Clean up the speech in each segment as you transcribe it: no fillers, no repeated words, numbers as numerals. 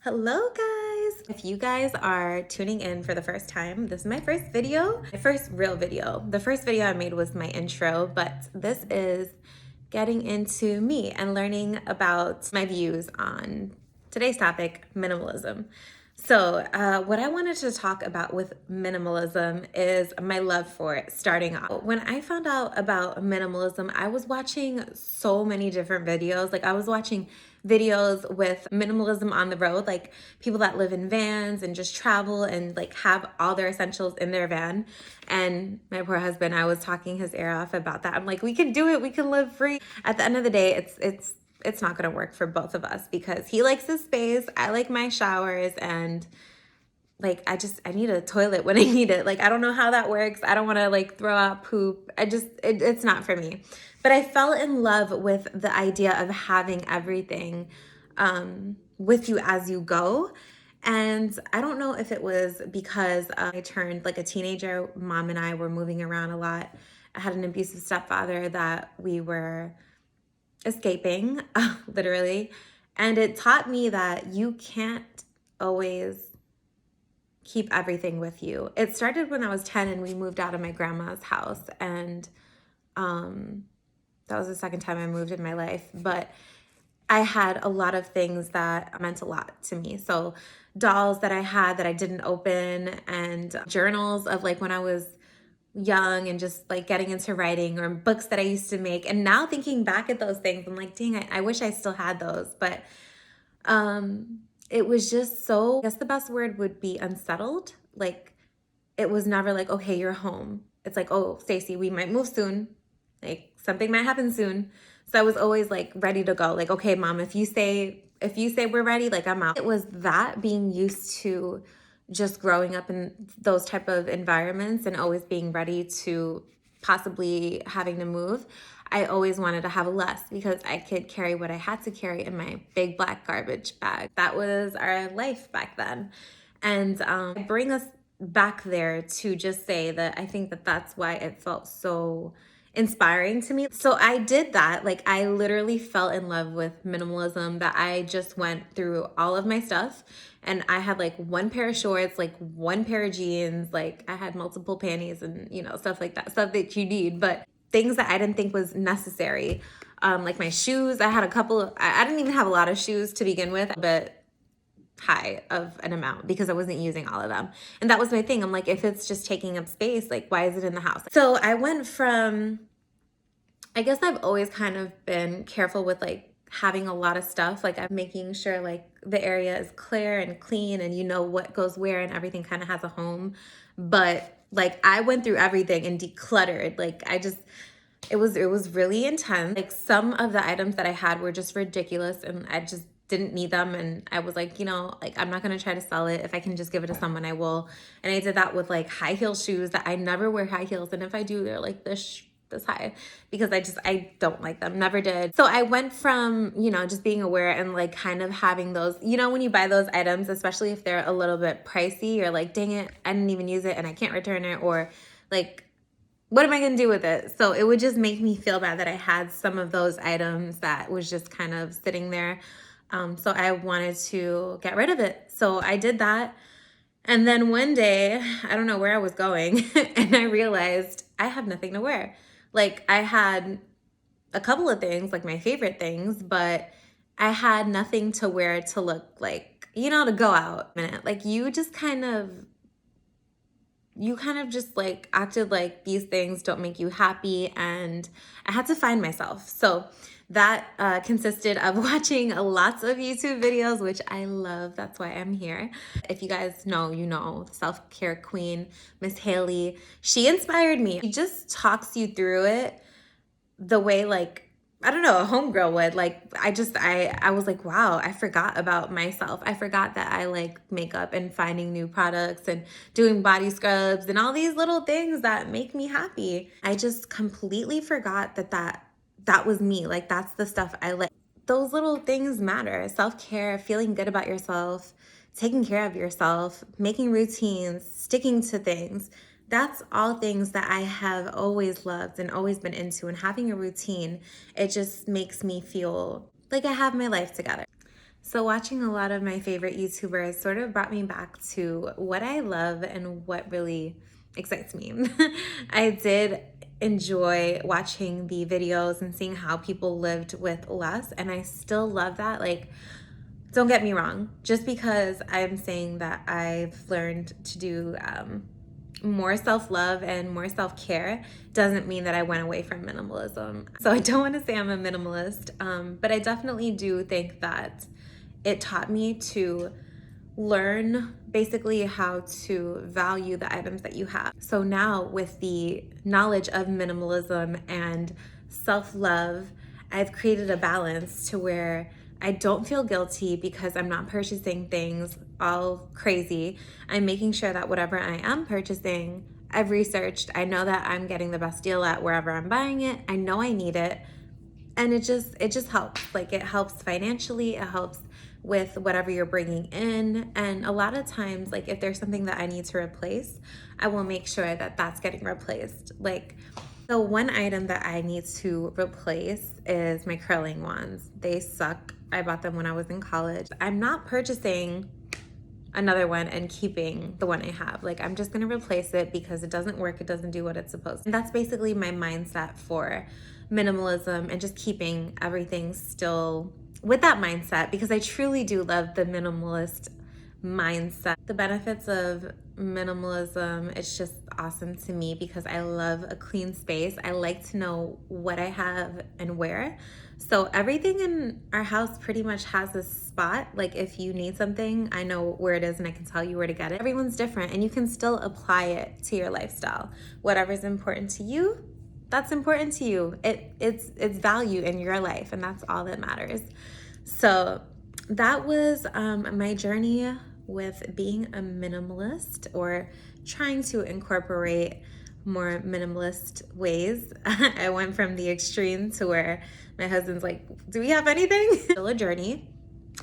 Hello guys! If you guys are tuning in for the first time, this is my first video, my first real video. The first video I made was my intro, but this is getting into me and learning about my views on today's topic, minimalism. So what I wanted to talk about with minimalism is my love for it starting out. When I found out about minimalism, I was watching so many different videos. Like I was watching videos with minimalism on the road, like people that live in vans and just travel and like have all their essentials in their van. And my poor husband, I was talking his ear off about that. I'm like, we can do it. We can live free. At the end of the day, it's not going to work for both of us because he likes his space. I like my showers, and like I need a toilet when I need it. Like I don't know how that works. I don't want to like throw out poop. It's not for me. But I fell in love with the idea of having everything with you as you go. And I don't know if it was because I turned like a teenager. Mom and I were moving around a lot. I had an abusive stepfather that we were escaping, literally. And it taught me that you can't always keep everything with you. It started when I was 10 and we moved out of my grandma's house. And that was the second time I moved in my life. But I had a lot of things that meant a lot to me. So dolls that I had that I didn't open, and journals of like when I was young and just like getting into writing, or books that I used to make. And now thinking back at those things, I'm like, dang, I wish I still had those. But it was just so, I guess the best word would be unsettled. Like it was never like, okay, you're home. It's like, oh, Stacy, we might move soon. Like something might happen soon. So I was always like ready to go. Like, okay, mom, if you say we're ready, like I'm out. It was that being used to just growing up in those type of environments and always being ready to possibly having to move. I always wanted to have less because I could carry what I had to carry in my big black garbage bag. That was our life back then. And I bring us back there to just say that I think that that's why it felt so inspiring to me. So I did that. Like I literally fell in love with minimalism, that I just went through all of my stuff, and I had like one pair of shorts, like one pair of jeans, like I had multiple panties and stuff like that, stuff that you need, but things that I didn't think was necessary. Like my shoes, I had a couple, I didn't even have a lot of shoes to begin with, but high of an amount because I wasn't using all of them. And that was my thing. I'm like, if it's just taking up space, like why is it in the house? So I went from, I guess I've always kind of been careful with like having a lot of stuff. Like I'm making sure like the area is clear and clean and you know what goes where and everything kind of has a home. But like I went through everything and decluttered. Like it was really intense. Like some of the items that I had were just ridiculous and I just didn't need them, and I was like, like I'm not gonna try to sell it. If I can just give it to someone, I will. And I did that with like high heel shoes that I never wear high heels, and if I do, they're like this high because I don't like them, never did. So I went from just being aware and like kind of having those, when you buy those items, especially if they're a little bit pricey, you're like, dang it, I didn't even use it and I can't return it, or like what am I gonna do with it? So it would just make me feel bad that I had some of those items that was just kind of sitting there. So I wanted to get rid of it. So I did that. And then one day, I don't know where I was going, and I realized I have nothing to wear. Like I had a couple of things, like my favorite things, but I had nothing to wear to look like, to go out. Like you kind of just like acted like these things don't make you happy, and I had to find myself. So that consisted of watching lots of YouTube videos, which I love. That's why I'm here. If you guys know, self-care queen, Miss Haley, she inspired me. She just talks you through it the way like, I don't know, a homegirl would. Like I was like, wow, I forgot about myself. I forgot that I like makeup and finding new products and doing body scrubs and all these little things that make me happy. I just completely forgot that was me. Like that's the stuff I like. Those little things matter. Self-care, feeling good about yourself, taking care of yourself, making routines, sticking to things. That's all things that I have always loved and always been into. And having a routine, it just makes me feel like I have my life together. So watching a lot of my favorite YouTubers sort of brought me back to what I love and what really excites me. I did enjoy watching the videos and seeing how people lived with less, and I still love that. Like, don't get me wrong, just because I'm saying that I've learned to do more self-love and more self-care doesn't mean that I went away from minimalism. So I don't want to say I'm a minimalist, but I definitely do think that it taught me to learn basically how to value the items that you have. So now, with the knowledge of minimalism and self-love, I've created a balance to where I don't feel guilty because I'm not purchasing things all crazy. I'm making sure that whatever I am purchasing, I've researched. I know that I'm getting the best deal at wherever I'm buying it. I know I need it, and it just helps. Like, it helps financially, it helps with whatever you're bringing in. And a lot of times, like, if there's something that I need to replace, I will make sure that that's getting replaced. Like, so one item that I need to replace is my curling wands. They suck. I bought them when I was in college. I'm not purchasing another one and keeping the one I have. Like, I'm just gonna replace it because it doesn't work, it doesn't do what it's supposed to. And that's basically my mindset for minimalism and just keeping everything still with that mindset, because I truly do love the minimalist mindset. The benefits of minimalism, it's just awesome to me because I love a clean space. I like to know what I have and where. So everything in our house pretty much has a spot. Like, if you need something, I know where it is and I can tell you where to get it. Everyone's different, and you can still apply it to your lifestyle. Whatever's important to you, that's important to you. It's value in your life, and that's all that matters. So that was my journey with being a minimalist, or trying to incorporate more minimalist ways. I went from the extreme to where my husband's like, do we have anything? Still a journey.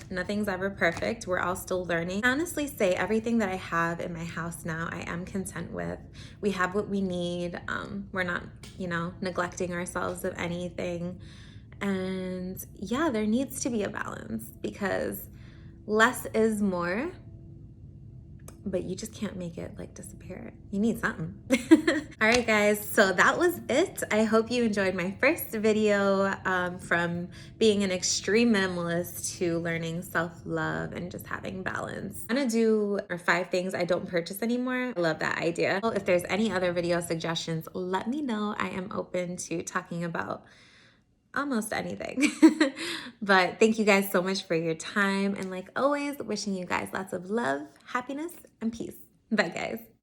Nothing's ever perfect. We're all still learning. I honestly say everything that I have in my house now, I am content with. We have what we need. We're not, neglecting ourselves of anything. And yeah, there needs to be a balance, because less is more, but you just can't make it like disappear. You need something. All right, guys, so that was it. I hope you enjoyed my first video from being an extreme minimalist to learning self-love and just having balance. I'm gonna do 5 things I don't purchase anymore. I love that idea. If there's any other video suggestions, let me know. I am open to talking about almost anything. But thank you guys so much for your time. And like always, wishing you guys lots of love, happiness, and peace. Bye, guys.